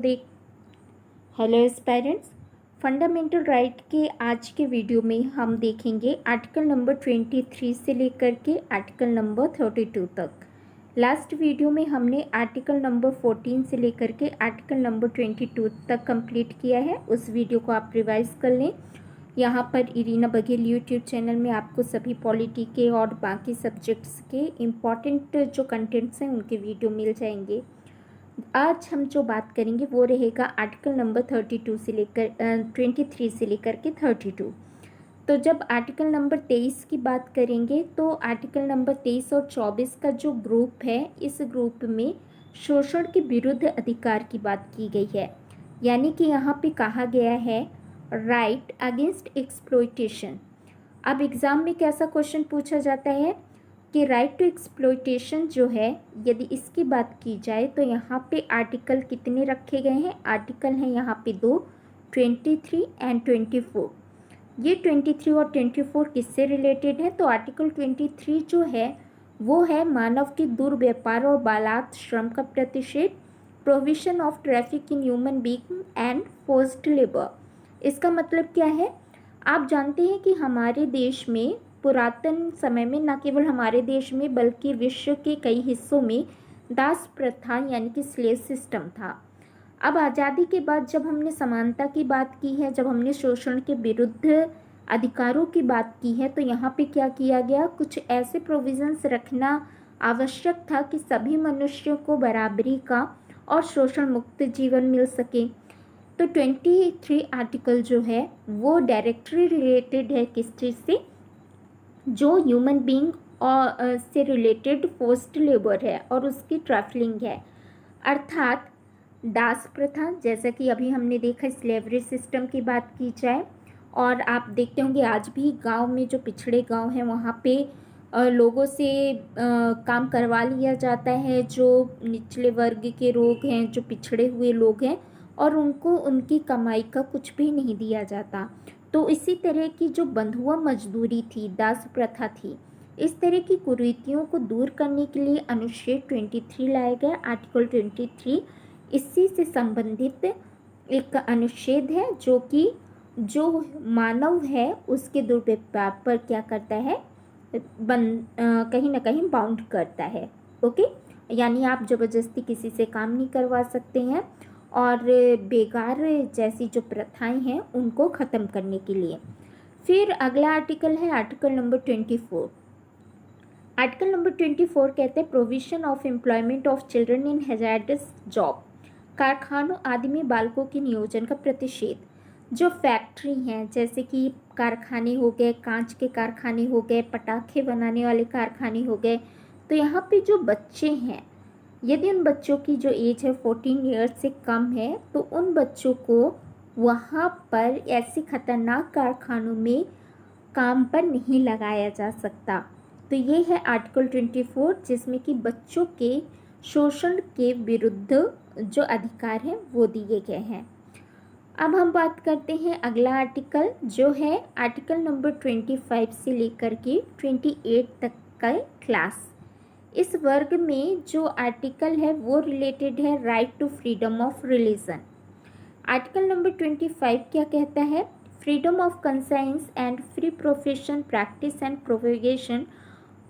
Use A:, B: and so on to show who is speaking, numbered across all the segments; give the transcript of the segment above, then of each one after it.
A: देख hello aspirants. Fundamental right के आज के वीडियो में हम देखेंगे आर्टिकल नंबर 23 से लेकर के आर्टिकल नंबर 32 तक। लास्ट वीडियो में हमने आर्टिकल नंबर 14 से लेकर के आर्टिकल नंबर 22 तक कंप्लीट किया है। उस वीडियो को आप रिवाइज कर लें। यहाँ पर इरीना बघेल यूट्यूब चैनल में आपको सभी पॉलिटी के और बाकी सब्जेक्ट्स के इम्पॉर्टेंट जो कंटेंट्स हैं उनके वीडियो मिल जाएंगे। आज हम जो बात करेंगे वो रहेगा आर्टिकल नंबर 32 से लेकर 23 से लेकर के 32। तो जब आर्टिकल नंबर 23 की बात करेंगे तो आर्टिकल नंबर 23 और 24 का जो ग्रुप है, इस ग्रुप में शोषण के विरुद्ध अधिकार की बात की गई है। यानी कि यहाँ पे कहा गया है राइट अगेंस्ट एक्सप्लॉयटेशन। अब एग्ज़ाम में कैसा क्वेश्चन पूछा जाता है कि राइट टू एक्सप्लॉयटेशन जो है, यदि इसकी बात की जाए तो यहाँ पे आर्टिकल कितने रखे गए हैं? आर्टिकल हैं यहाँ पे दो, 23 एंड 24। ये 23 और 24 किससे रिलेटेड है? तो आर्टिकल 23 जो है वो है मानव के दुर्व्यापार और बालात श्रम का प्रतिषेध, provision of traffic in human being and forced labour. इसका मतलब क्या है? आप जानते हैं कि हमारे देश में पुरातन समय में, न केवल हमारे देश में बल्कि विश्व के कई हिस्सों में दास प्रथा यानी कि स्लेव सिस्टम था। अब आज़ादी के बाद जब हमने समानता की बात की है, जब हमने शोषण के विरुद्ध अधिकारों की बात की है, तो यहाँ पे क्या किया गया? कुछ ऐसे प्रोविजंस रखना आवश्यक था कि सभी मनुष्यों को बराबरी का और शोषण मुक्त जीवन मिल सके। तो 23 आर्टिकल जो है वो डायरेक्टली रिलेटेड है किस चीज़ से? जो ह्यूमन बीइंग और से रिलेटेड फोर्स्ड लेबर है और उसकी ट्रैफलिंग है, अर्थात दास प्रथा, जैसा कि अभी हमने देखा स्लेवरी सिस्टम की बात की जाए। और आप देखते होंगे आज भी गांव में जो पिछड़े गांव हैं वहाँ पे लोगों से काम करवा लिया जाता है, जो निचले वर्ग के लोग हैं, जो पिछड़े हुए लोग हैं, और उनको उनकी कमाई का कुछ भी नहीं दिया जाता। तो इसी तरह की जो बंधुआ मजदूरी थी, दास प्रथा थी, इस तरह की कुरीतियों को दूर करने के लिए अनुच्छेद 23 लाया गया। आर्टिकल 23 इसी से संबंधित एक अनुच्छेद है जो कि जो मानव है उसके दुर्व्यवहार पर क्या करता है? कहीं ना कहीं बाउंड करता है। ओके, यानी आप ज़बरदस्ती किसी से काम नहीं करवा सकते हैं, और बेकार जैसी जो प्रथाएं हैं उनको ख़त्म करने के लिए। फिर अगला आर्टिकल है आर्टिकल नंबर 24। आर्टिकल नंबर 24 कहते हैं provision of employment of children in hazards job. कारखानों आदि में बालकों के नियोजन का प्रतिषेध। जो फैक्ट्री हैं, जैसे कि कारखाने हो गए, कांच के कारखाने हो गए, पटाखे बनाने वाले कारखाने हो गए, तो यहाँ पे जो बच्चे हैं, यदि उन बच्चों की जो एज है 14 ईयर्स से कम है, तो उन बच्चों को वहाँ पर ऐसे खतरनाक कारखानों में काम पर नहीं लगाया जा सकता। तो ये है आर्टिकल 24, जिसमें कि बच्चों के शोषण के विरुद्ध जो अधिकार हैं वो दिए गए हैं। अब हम बात करते हैं अगला आर्टिकल, जो है आर्टिकल नंबर 25 से लेकर के 28 तक का क्लास। इस वर्ग में जो आर्टिकल है वो रिलेटेड है right to freedom of religion. Article number 25 क्या कहता है? Freedom of conscience and free profession, practice and propagation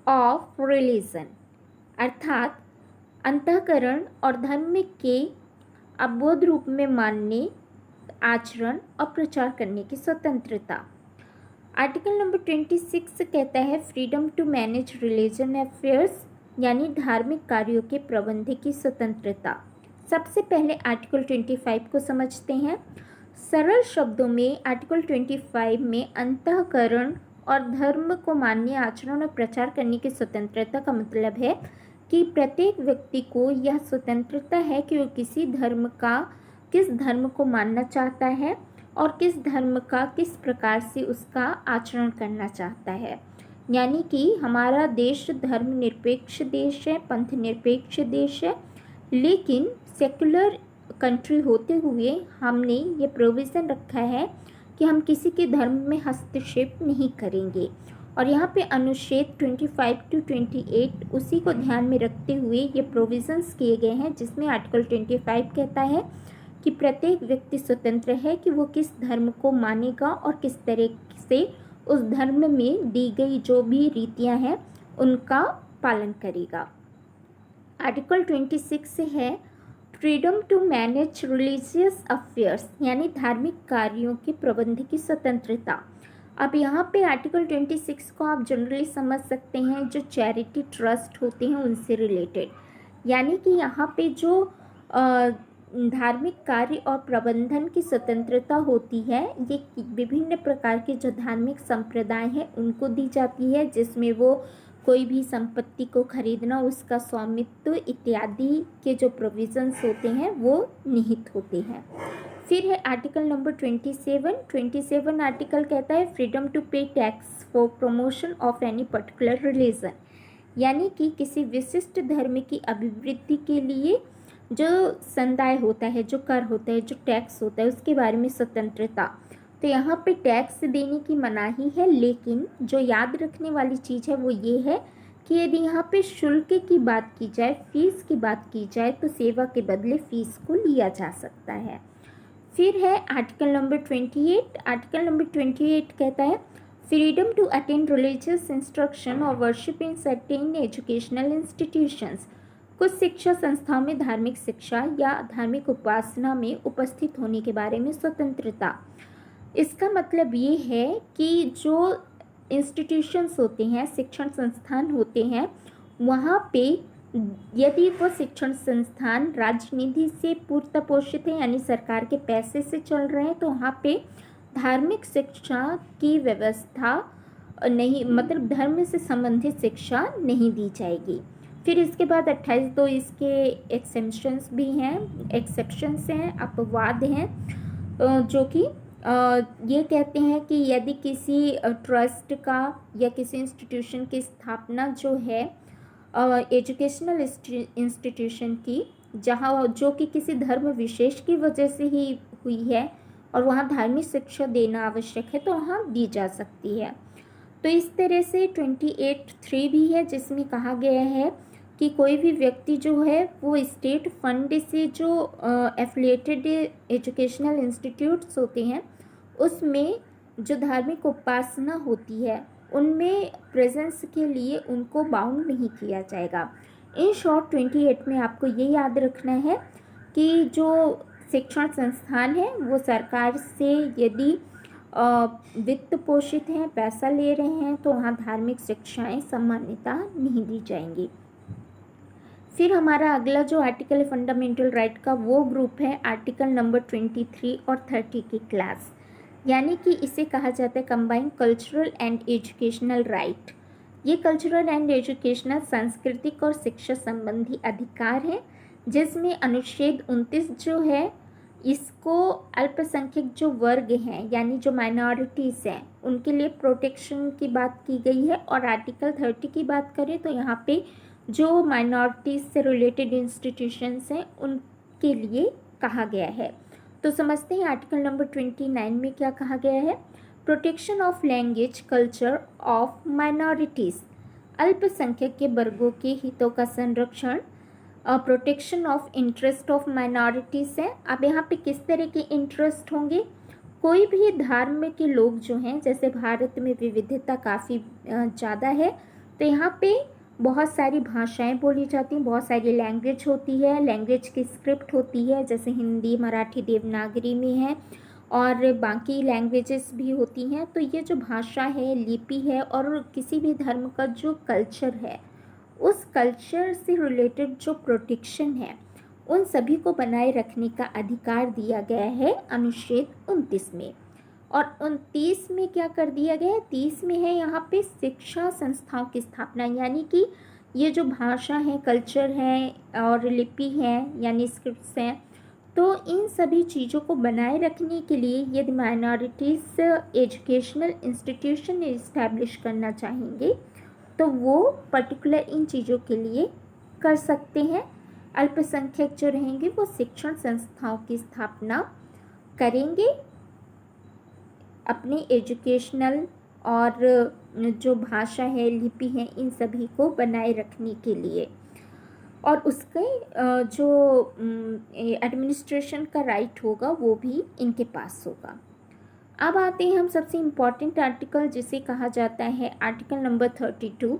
A: of religion, अर्थात अंतःकरण और धर्म के अबोध रूप में मानने, आचरण और प्रचार करने की स्वतंत्रता। आर्टिकल नंबर 26 कहता है freedom to manage religion affairs, यानी धार्मिक कार्यों के प्रबंध की स्वतंत्रता। सबसे पहले आर्टिकल 25 को समझते हैं। सरल शब्दों में आर्टिकल 25 में अंतःकरण और धर्म को मान्य, आचरण और प्रचार करने की स्वतंत्रता का मतलब है कि प्रत्येक व्यक्ति को यह स्वतंत्रता है कि वो किस धर्म को मानना चाहता है और किस धर्म का किस प्रकार से उसका आचरण करना चाहता है। यानी कि हमारा देश धर्मनिरपेक्ष देश है, पंथ निरपेक्ष देश है, लेकिन सेकुलर कंट्री होते हुए हमने ये प्रोविज़न रखा है कि हम किसी के धर्म में हस्तक्षेप नहीं करेंगे। और यहाँ पे अनुच्छेद 25 to 28 उसी को ध्यान में रखते हुए ये प्रोविज़न्स किए गए हैं, जिसमें आर्टिकल 25 कहता है कि प्रत्येक व्यक्ति स्वतंत्र है कि वो किस धर्म को मानेगा और किस तरह से उस धर्म में दी गई जो भी रीतियां हैं उनका पालन करेगा। आर्टिकल 26 है freedom to manage religious affairs, यानी धार्मिक कार्यों के प्रबंध की स्वतंत्रता। अब यहाँ पे आर्टिकल 26 को आप जनरली समझ सकते हैं जो चैरिटी ट्रस्ट होते हैं उनसे रिलेटेड, यानी कि यहाँ पे जो धार्मिक कार्य और प्रबंधन की स्वतंत्रता होती है ये विभिन्न प्रकार के जो धार्मिक संप्रदाय हैं उनको दी जाती है, जिसमें वो कोई भी संपत्ति को खरीदना, उसका स्वामित्व इत्यादि के जो प्रोविजंस होते हैं वो निहित होते हैं। फिर है आर्टिकल नंबर 27 आर्टिकल कहता है फ्रीडम टू पे tax for promotion of any particular religion, यानी कि किसी विशिष्ट धर्म की अभिवृद्धि के लिए जो संदाय होता है, जो कर होता है, जो टैक्स होता है, उसके बारे में स्वतंत्रता। तो यहाँ पे टैक्स देने की मनाही है, लेकिन जो याद रखने वाली चीज़ है वो ये है कि यदि यहाँ पे शुल्क की बात की जाए, फीस की बात की जाए, तो सेवा के बदले फीस को लिया जा सकता है। फिर है आर्टिकल नंबर 28। आर्टिकल नंबर 28 कहता है freedom to attend religious instruction और worship in certain educational institutions, कुछ शिक्षा संस्थाओं में धार्मिक शिक्षा या धार्मिक उपासना में उपस्थित होने के बारे में स्वतंत्रता। इसका मतलब ये है कि जो इंस्टीट्यूशंस होते हैं, शिक्षण संस्थान होते हैं, वहाँ पे यदि वो शिक्षण संस्थान राजनिधि से पूर्त पोषित है, यानी सरकार के पैसे से चल रहे हैं, तो वहाँ पे धार्मिक शिक्षा की व्यवस्था नहीं, मतलब धर्म से संबंधित शिक्षा नहीं दी जाएगी। फिर इसके बाद 28 इसके एक्सेप्शंस भी हैं, अपवाद हैं, जो कि ये कहते हैं कि यदि किसी ट्रस्ट का या किसी इंस्टीट्यूशन की स्थापना जो है एजुकेशनल इंस्टीट्यूशन की, जहाँ जो कि किसी धर्म विशेष की वजह से ही हुई है और वहाँ धार्मिक शिक्षा देना आवश्यक है, तो वहाँ दी जा सकती है। तो इस तरह से 28(3) भी है, जिसमें कहा गया है कि कोई भी व्यक्ति जो है वो स्टेट फंड से जो एफिलिएटेड एजुकेशनल इंस्टीट्यूट्स होते हैं उसमें जो धार्मिक उपासना होती है उनमें प्रेजेंस के लिए उनको बाउंड नहीं किया जाएगा। इन शॉर्ट 28 में आपको ये याद रखना है कि जो शिक्षण संस्थान है वो सरकार से यदि वित्त पोषित हैं, पैसा ले रहे हैं, तो वहाँ धार्मिक शिक्षाएं सामान्यता नहीं दी जाएंगी। फिर हमारा अगला जो आर्टिकल है फंडामेंटल राइट का, वो ग्रुप है आर्टिकल नंबर 23 और 30 की क्लास, यानी कि इसे कहा जाता है combined cultural and educational right. ये कल्चरल एंड एजुकेशनल, सांस्कृतिक और शिक्षा संबंधी अधिकार है, जिसमें अनुच्छेद 29 जो है इसको अल्पसंख्यक जो वर्ग हैं, यानी जो माइनॉरिटीज़ हैं, उनके लिए प्रोटेक्शन की बात की गई है। और आर्टिकल 30 की बात करें तो यहाँ पे जो माइनॉरिटीज़ से रिलेटेड इंस्टीट्यूशंस हैं उनके लिए कहा गया है। तो समझते हैं आर्टिकल नंबर 29 में क्या कहा गया है। Protection of language culture of minorities, अल्पसंख्यक के वर्गों के हितों का संरक्षण। Protection of interest of minorities है। अब यहाँ पे किस तरह के इंटरेस्ट होंगे, कोई भी धर्म के लोग जो हैं, जैसे भारत में विविधता काफ़ी ज़्यादा है, तो यहाँ पे बहुत सारी भाषाएं बोली जाती हैं, बहुत सारी लैंग्वेज होती है, लैंग्वेज की स्क्रिप्ट होती है, जैसे हिंदी, मराठी, देवनागरी में है और बाकी लैंग्वेजेस भी होती हैं। तो ये जो भाषा है, लिपि है और किसी भी धर्म का जो कल्चर है, उस कल्चर से रिलेटेड जो प्रोटेक्शन है, उन सभी को बनाए रखने का अधिकार दिया गया है अनुच्छेद 29 में। और 29 में क्या कर दिया गया है, 30 में है यहाँ पे शिक्षा संस्थाओं की स्थापना, यानी कि ये जो भाषा है, कल्चर है और लिपि है यानी स्क्रिप्ट्स हैं, तो इन सभी चीज़ों को बनाए रखने के लिए यदि माइनॉरिटीज़ एजुकेशनल इंस्टीट्यूशन इस्टेब्लिश करना चाहेंगे तो वो पर्टिकुलर इन चीज़ों के लिए कर सकते हैं। अल्पसंख्यक जो रहेंगे वो शिक्षण संस्थाओं की स्थापना करेंगे अपने एजुकेशनल और जो भाषा है, लिपि है, इन सभी को बनाए रखने के लिए। और उसके जो एडमिनिस्ट्रेशन का राइट होगा वो भी इनके पास होगा। अब आते हैं हम सबसे इम्पॉर्टेंट आर्टिकल जिसे कहा जाता है आर्टिकल नंबर 32।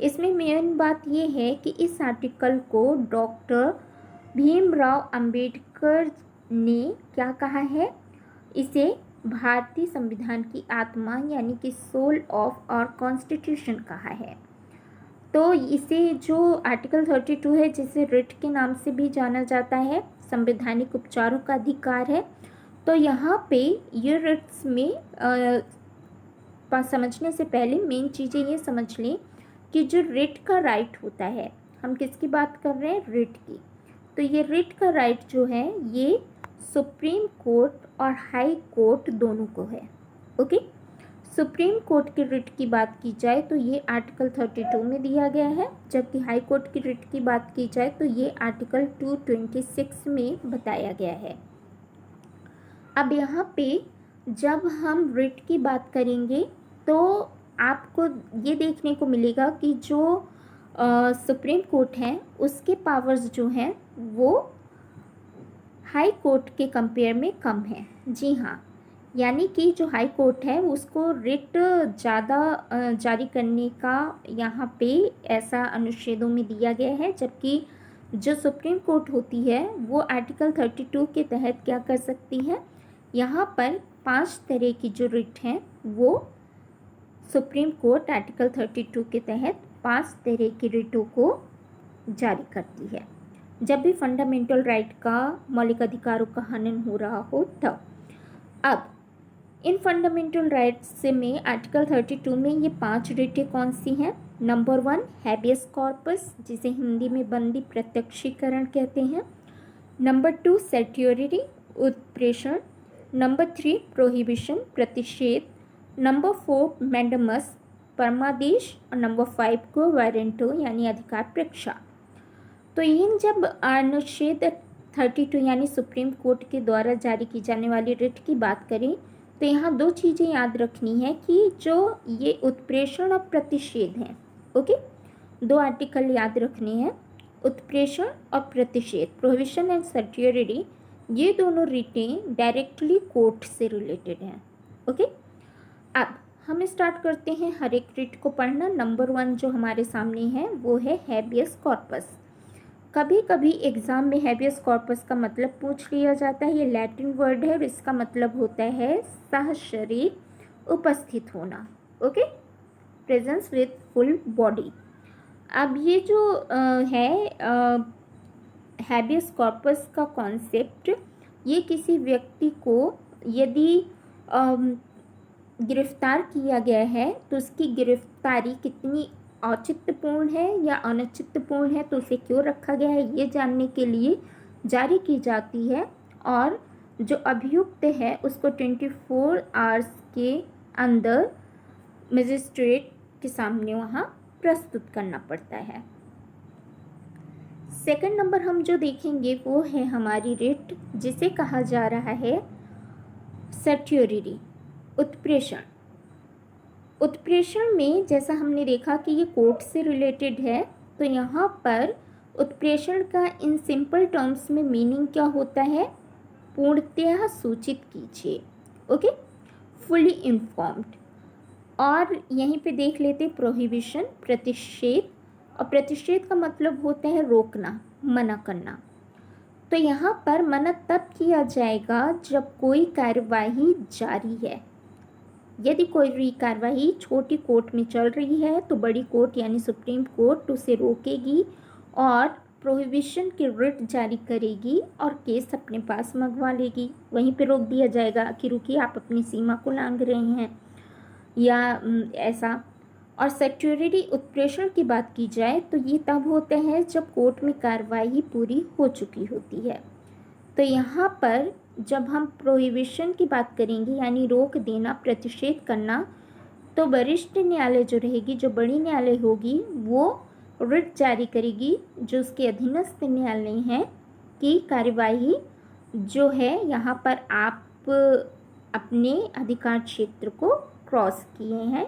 A: इसमें मेन बात ये है कि इस आर्टिकल को डॉक्टर भीमराव अंबेडकर ने क्या कहा है, इसे भारतीय संविधान की आत्मा यानी कि सोल ऑफ और कॉन्स्टिट्यूशन कहा है। तो इसे जो आर्टिकल 32 है, जिसे रिट के नाम से भी जाना जाता है, संवैधानिक उपचारों का अधिकार है। तो यहाँ पे ये रिट्स में समझने से पहले मेन चीज़ें ये समझ लें कि जो रिट का राइट होता है, हम किसकी बात कर रहे हैं, रिट की। तो ये रिट का राइट जो है ये सुप्रीम कोर्ट और हाई कोर्ट दोनों को है। ओके, सुप्रीम कोर्ट की रिट की बात की जाए तो ये आर्टिकल 32 में दिया गया है, जबकि हाई कोर्ट की रिट की बात की जाए तो ये आर्टिकल 226 में बताया गया है। अब यहाँ पे जब हम रिट की बात करेंगे तो आपको ये देखने को मिलेगा कि जो सुप्रीम कोर्ट है उसके पावर्स जो हैं वो हाई कोर्ट के कंपेयर में कम है। जी हाँ, यानी कि जो हाई कोर्ट है उसको रिट ज़्यादा जारी करने का यहाँ पे ऐसा अनुच्छेदों में दिया गया है, जबकि जो सुप्रीम कोर्ट होती है वो आर्टिकल 32 के तहत क्या कर सकती है, यहाँ पर 5 तरह की जो रिट हैं वो सुप्रीम कोर्ट आर्टिकल 32 के तहत 5 तरह की रिटों को जारी करती है जब भी फंडामेंटल राइट का, मौलिक अधिकारों का हनन हो रहा हो तब। अब इन फंडामेंटल राइट्स में आर्टिकल 32 में ये 5 रिटें कौन सी हैं। नंबर 1 हैबियस कॉर्पस, जिसे हिंदी में बंदी प्रत्यक्षीकरण कहते हैं। नंबर 2 सर्टियोरिटी, उत्प्रेषण। नंबर 3 प्रोहिबिशन, प्रतिषेध। नंबर 4 मैंडमस, परमादेश। और नंबर 5 को वारंटो यानी अधिकार परीक्षा। तो इन जब अनुच्छेद 32 यानी सुप्रीम कोर्ट के द्वारा जारी की जाने वाली रिट की बात करें तो यहाँ 2 चीज़ें याद रखनी है कि जो ये उत्प्रेषण और प्रतिषेध हैं, ओके, 2 आर्टिकल याद रखने हैं, उत्प्रेषण और प्रतिषेध, प्रोहिबिशन एंड सर्टियोरिटी। ये दोनों रिटें डायरेक्टली कोर्ट से रिलेटेड हैं। ओके, अब हम स्टार्ट करते हैं हर एक रिट को पढ़ना। नंबर 1 जो हमारे सामने है वो है हैबियस कॉर्पस। कभी कभी एग्ज़ाम में हैबियस कॉर्पस का मतलब पूछ लिया जाता है। ये लैटिन वर्ड है और इसका मतलब होता है सहशरीर उपस्थित होना। Okay, presence with full body. अब ये जो है हैबियस कॉर्पस का कॉन्सेप्ट, ये किसी व्यक्ति को यदि गिरफ्तार किया गया है तो उसकी गिरफ्तारी कितनी औचित्यपूर्ण है या अनौचित्यपूर्ण है, तो उसे क्यों रखा गया है, ये जानने के लिए जारी की जाती है। और जो अभियुक्त है उसको 24 आवर्स के अंदर मजिस्ट्रेट के सामने वहाँ प्रस्तुत करना पड़ता है। सेकंड नंबर हम जो देखेंगे वो है हमारी रिट, जिसे कहा जा रहा है सर्टियोरिटी, उत्प्रेषण। उत्प्रेषण में जैसा हमने देखा कि ये कोर्ट से रिलेटेड है, तो यहाँ पर उत्प्रेषण का इन सिंपल टर्म्स में मीनिंग क्या होता है, पूर्णतः सूचित कीजिए। Okay, fully informed. और यहीं पे देख लेते प्रोहिबिशन, प्रतिषेध। और प्रतिषेध का मतलब होता है रोकना, मना करना। तो यहाँ पर मना तब किया जाएगा जब कोई कार्यवाही जारी है। यदि कोई भी कार्यवाही छोटी कोर्ट में चल रही है तो बड़ी कोर्ट यानी सुप्रीम कोर्ट उसे रोकेगी और प्रोहिबिशन की रिट जारी करेगी और केस अपने पास मंगवा लेगी। वहीं पे रोक दिया जाएगा कि रुकिए, आप अपनी सीमा को लांघ रहे हैं या ऐसा। और सर्टियोरिटी, उत्प्रेषण की बात की जाए तो ये तब होता है जब कोर्ट में कार्रवाई पूरी हो चुकी होती है। तो यहाँ पर जब हम प्रोहिबिशन की बात करेंगे यानी रोक देना, प्रतिषेध करना, तो वरिष्ठ न्यायालय जो रहेगी, जो बड़ी न्यायालय होगी, वो रिट जारी करेगी जो उसके अधीनस्थ न्यायालय हैं कि कार्यवाही जो है यहाँ पर आप अपने अधिकार क्षेत्र को क्रॉस किए हैं,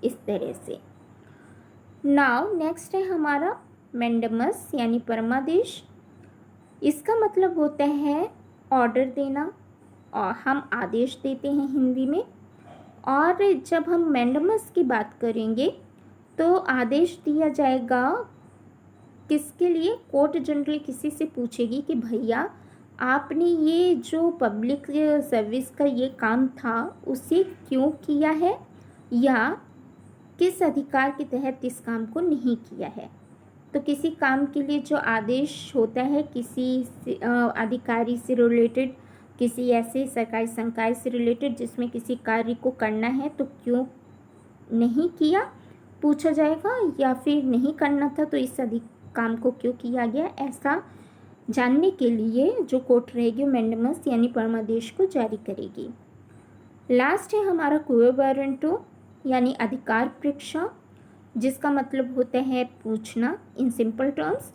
A: इस तरह से। नाउ नेक्स्ट है हमारा मैंडेमस यानी परमादेश, इसका मतलब होता है ऑर्डर देना, और हम आदेश देते हैं हिंदी में। और जब हम मैंडेमस की बात करेंगे तो आदेश दिया जाएगा किसके लिए? कोर्ट जनरल किसी से पूछेगी कि भैया आपने ये जो पब्लिक सर्विस का ये काम था उसे क्यों किया है, या किस अधिकार के तहत इस काम को नहीं किया है। तो किसी काम के लिए जो आदेश होता है किसी अधिकारी से रिलेटेड, किसी ऐसे सरकारी संकाय से रिलेटेड जिसमें किसी कार्य को करना है, तो क्यों नहीं किया पूछा जाएगा, या फिर नहीं करना था तो इस काम को क्यों किया गया, ऐसा जानने के लिए जो कोर्ट रहेगी मैंडेमस यानी परमादेश को जारी करेगी। लास्ट है हमारा क्वो वारंटो यानी अधिकार परीक्षा, जिसका मतलब होता है पूछना इन सिंपल टर्म्स।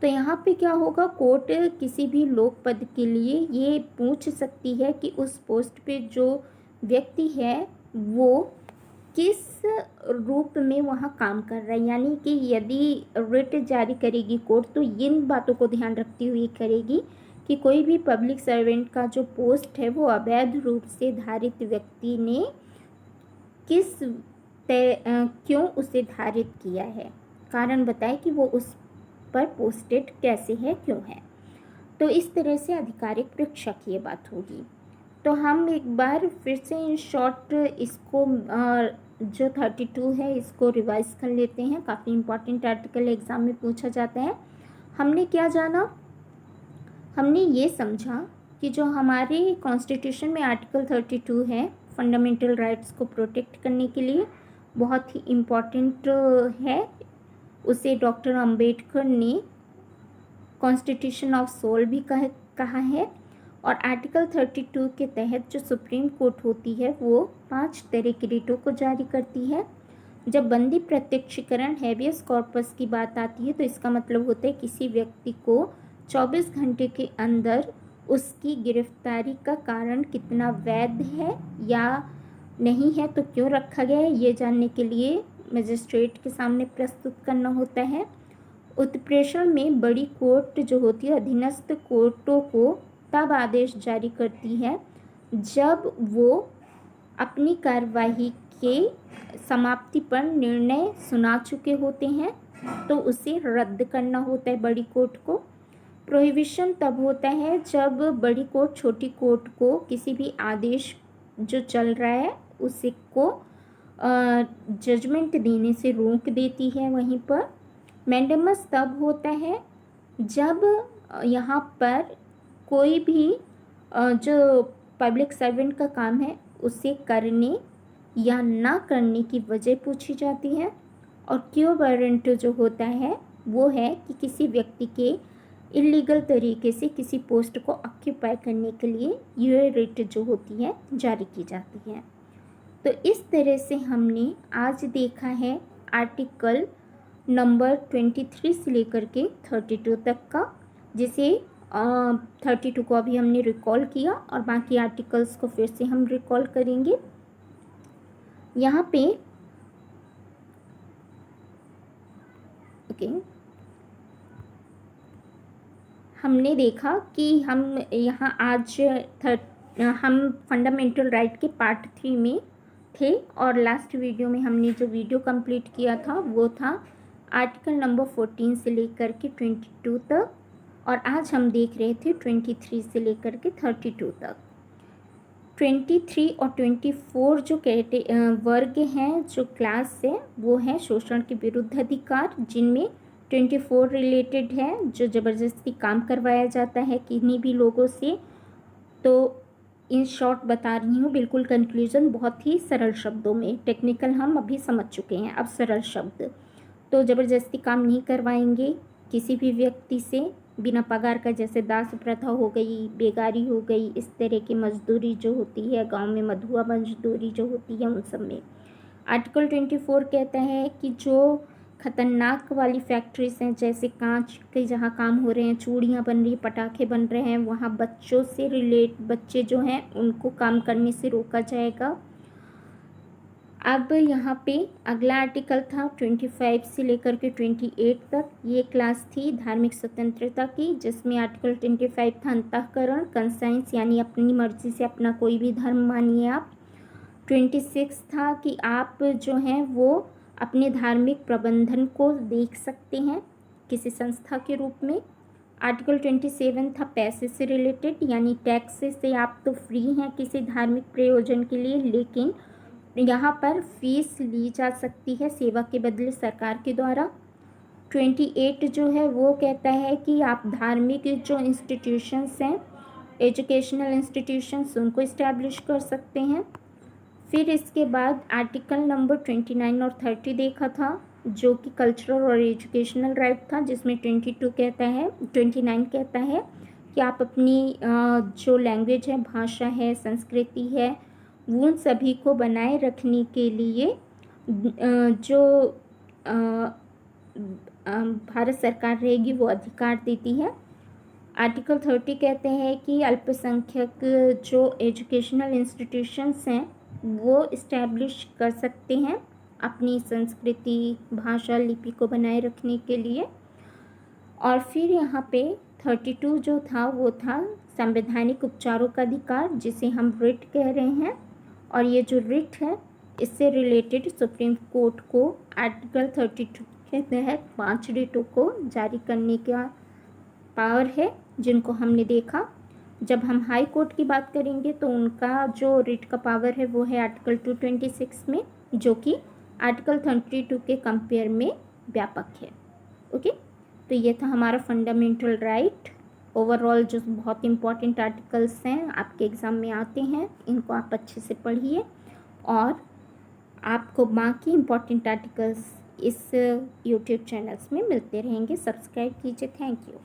A: तो यहाँ पे क्या होगा, कोर्ट किसी भी लोक पद के लिए ये पूछ सकती है कि उस पोस्ट पे जो व्यक्ति है वो किस रूप में वहाँ काम कर रहा है, यानी कि यदि रिट जारी करेगी कोर्ट तो इन बातों को ध्यान रखती हुई करेगी कि कोई भी पब्लिक सर्वेंट का जो पोस्ट है वो अवैध रूप से धारित व्यक्ति ने क्यों उसे धारित किया है, कारण बताए कि वो उस पर पोस्टेड कैसे है, क्यों है। तो इस तरह से आधिकारिक परीक्षा की ये बात होगी। तो हम एक बार फिर से इन शॉर्ट इसको जो 32 है इसको रिवाइज कर लेते हैं। काफ़ी इंपॉर्टेंट आर्टिकल एग्ज़ाम में पूछा जाता है। हमने क्या जाना, हमने ये समझा कि जो हमारे कॉन्स्टिट्यूशन में आर्टिकल 32 है फंडामेंटल राइट्स को प्रोटेक्ट करने के लिए बहुत ही इम्पॉर्टेंट है। उसे डॉक्टर अंबेडकर ने कॉन्स्टिट्यूशन ऑफ सोल भी कहा है। और आर्टिकल 32 के तहत जो सुप्रीम कोर्ट होती है वो 5 तरह की रिटों को जारी करती है। जब बंदी प्रत्यक्षीकरण हैबियस कॉर्पस की बात आती है तो इसका मतलब होता है किसी व्यक्ति को 24 घंटे के अंदर उसकी गिरफ्तारी का कारण कितना वैध है या नहीं है, तो क्यों रखा गया है, ये जानने के लिए मजिस्ट्रेट के सामने प्रस्तुत करना होता है। उत्प्रेषण में बड़ी कोर्ट जो होती है अधीनस्थ कोर्टों को तब आदेश जारी करती है जब वो अपनी कार्यवाही के समाप्ति पर निर्णय सुना चुके होते हैं, तो उसे रद्द करना होता है बड़ी कोर्ट को। प्रोहिबिशन तब होता है जब बड़ी कोर्ट छोटी कोर्ट को किसी भी आदेश जो चल रहा है उसे को जजमेंट देने से रोक देती है वहीं पर। मैंडेमस तब होता है जब यहाँ पर कोई भी जो पब्लिक सर्वेंट का काम है उसे करने या ना करने की वजह पूछी जाती है। और क्यो वारंट जो होता है वो है कि किसी व्यक्ति के इलीगल तरीके से किसी पोस्ट को ऑक्यूपाई करने के लिए ये रिट जो होती है जारी की जाती है। तो इस तरह से हमने आज देखा है आर्टिकल नंबर 23 से लेकर के 32 तक का, जिसे 32 को अभी हमने रिकॉल किया और बाकी आर्टिकल्स को फिर से हम रिकॉल करेंगे। यहाँ पे हमने देखा कि हम यहाँ आज हम फंडामेंटल राइट के पार्ट 3 में थे और लास्ट वीडियो में हमने जो वीडियो कंप्लीट किया था वो था आर्टिकल नंबर 14 से लेकर के 22 तक, और आज हम देख रहे थे 23 से लेकर के 32 तक। 23 और 24 जो वर्ग हैं, जो क्लास है वो है शोषण के विरुद्ध अधिकार, जिनमें 24 रिलेटेड है जो ज़बरदस्ती काम करवाया जाता है किन्हीं भी लोगों से। तो इन शॉर्ट बता रही हूँ, बिल्कुल कंक्लूजन बहुत ही सरल शब्दों में, टेक्निकल हम अभी समझ चुके हैं, अब सरल शब्द। तो ज़बरदस्ती काम नहीं करवाएंगे किसी भी व्यक्ति से बिना पगार का, जैसे दास प्रथा हो गई, बेगारी हो गई, इस तरह की मजदूरी जो होती है गांव में, मधुआ मजदूरी जो होती है, उन सब में। आर्टिकल 24 कहता है कि जो खतरनाक वाली फैक्ट्रीज हैं, जैसे कांच के जहाँ काम हो रहे हैं, चूड़ियाँ बन रही, पटाखे बन रहे हैं, वहाँ बच्चों से बच्चे जो हैं उनको काम करने से रोका जाएगा। अब यहाँ पे अगला आर्टिकल था 25 से लेकर के 28 तक। ये क्लास थी धार्मिक स्वतंत्रता की, जिसमें आर्टिकल 25 था अंतःकरण, कंसाइंस यानी अपनी मर्जी से अपना कोई भी धर्म मानिए आप। 26 था कि आप जो हैं वो अपने धार्मिक प्रबंधन को देख सकते हैं किसी संस्था के रूप में। आर्टिकल 27 था पैसे से रिलेटेड, यानी टैक्स से आप तो फ्री हैं किसी धार्मिक प्रयोजन के लिए, लेकिन यहाँ पर फीस ली जा सकती है सेवा के बदले सरकार के द्वारा। 28 जो है वो कहता है कि आप धार्मिक जो इंस्टीट्यूशंस हैं, एजुकेशनल इंस्टीट्यूशंस, उनको इस्टेब्लिश कर सकते हैं। फिर इसके बाद आर्टिकल नंबर 29 और 30 देखा था, जो कि कल्चरल और एजुकेशनल राइट था, जिसमें 29 कहता है कि आप अपनी जो लैंग्वेज है, भाषा है, संस्कृति है, उन सभी को बनाए रखने के लिए जो भारत सरकार रहेगी वो अधिकार देती है। आर्टिकल 30 कहते हैं कि अल्पसंख्यक जो एजुकेशनल इंस्टीट्यूशंस हैं वो इस्टेब्लिश कर सकते हैं अपनी संस्कृति, भाषा, लिपि को बनाए रखने के लिए। और फिर यहाँ पे 32 जो था वो था संवैधानिक उपचारों का अधिकार, जिसे हम रिट कह रहे हैं। और ये जो रिट है इससे रिलेटेड सुप्रीम कोर्ट को आर्टिकल 32 के तहत 5 रिटों को जारी करने का पावर है, जिनको हमने देखा। जब हम हाई कोर्ट की बात करेंगे तो उनका जो रिट का पावर है वो है आर्टिकल 226 में, जो कि आर्टिकल 32 के कंपेयर में व्यापक है। ओके, तो ये था हमारा फंडामेंटल राइट। ओवरऑल जो बहुत इंपॉर्टेंट आर्टिकल्स हैं आपके एग्ज़ाम में आते हैं, इनको आप अच्छे से पढ़िए और आपको बाकी इंपॉर्टेंट आर्टिकल्स इस यूट्यूब चैनल्स में मिलते रहेंगे। सब्सक्राइब कीजिए। Thank you.